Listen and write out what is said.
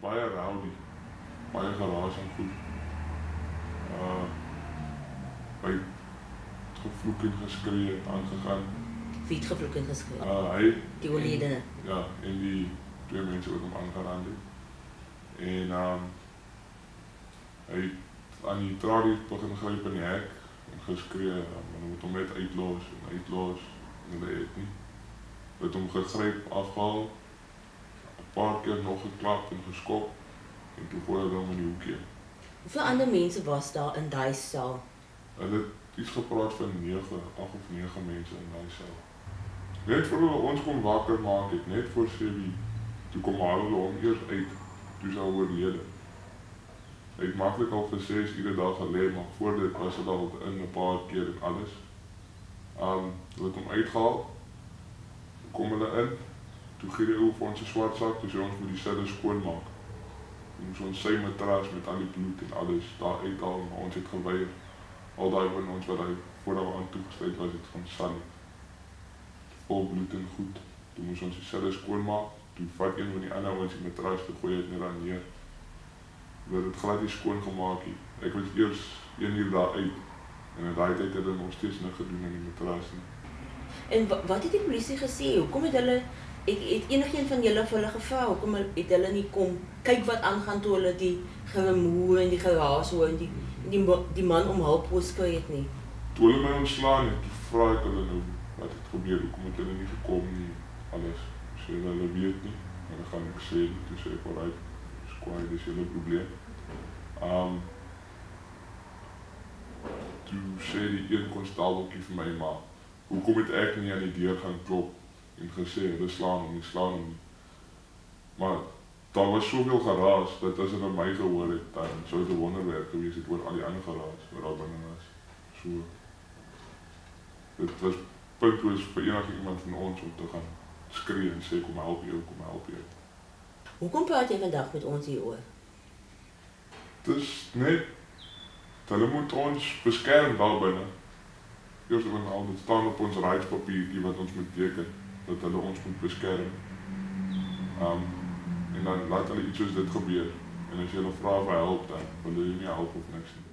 baie rowdy, baie geraas en goed. Hy het gevloek en geskree het aangegaan. Wie het gevloek en geskree? Hy Die oorledene. Ja, en die twee mense wat hom aangerand het. En hy het aan die tralies begin gryp in die hek en geskree, en hy moet hom net uitlos en hulle het nie. Hy het hom gegryp, afgehaal, 'n paar keer nog geklap en geskop, en toe gooi hulle hom in die hoekie. Hoeveel ander mense was daar in daai saal? Hulle het iets gepraat van 8 of 9 mense in daai saal. Net voor hulle ons kon wakker maak het, net voor 7, toe kom haal hulle hom eers uit, toe sy oorlede. Hy het maklik al vir 6 ure daar gelê, maar voor dit was hy al in 'n paar keer en alles. Hulle het hom uitgehaal, kom hulle in, toe gee die ou vir ons 'n swart sak, toe sê ons moet die selle skoonmaak. Toe moes ons sy matras met al die bloed en alles daar uithaal, maar ons het geweier. Al daai van ons wat hy voordat we aan toegesluit was, het van Sally. Vol bloed en goed. Toe moes ons die selle skoonmaak, toe vat een van die ander ouens die matras, toe gooi het net aan neer. Hulle het glad nie skoon gemaak nie. Ek was eers 1 uur daar uit, en in daai tyd het hulle nog steeds niks gedoen aan die matras nie. En wat het die polisie gesê? Hoekom het hulle, het enigeen van julle vir hulle gevra, hoekom het hulle nie kom kyk wat aangaan toe hulle die geremoe en die geraas hoor en die man om hulp geskry het nie? Toe hulle my ontslaan het, toe vra ek hulle nou wat het gebeur, hoekom het hulle nie gekom nie, alles. Sê hulle weet nie, en dan gaan ek sê, toe sê ek alright, skwaai, dis julle probleem. Toe sê die een konstabeltjie vir my, maar hoekom het ek nie aan die deur gaan klop en gesê, hulle slaan hom nie. Maar daar was soveel geraas, dat as hulle my gehoor het, dan sou het 'n wonderwerk gewees het oor al die ander geraas wat daar binne was. So, dit was puntloos vir enige iemand van ons om te gaan skree en sê, kom help jou. Hoekom praat jy vandag met ons hieroor? Dis net, hulle moet ons beskerm daar binne. Eers en al, dit staan op ons raadspapiertjie wat ons moet teken, dat hulle ons moet beskerm. En dan laat hulle iets soos dit gebeur. En as jy hulle vra vir help, dan wil hulle nie help of niks nie.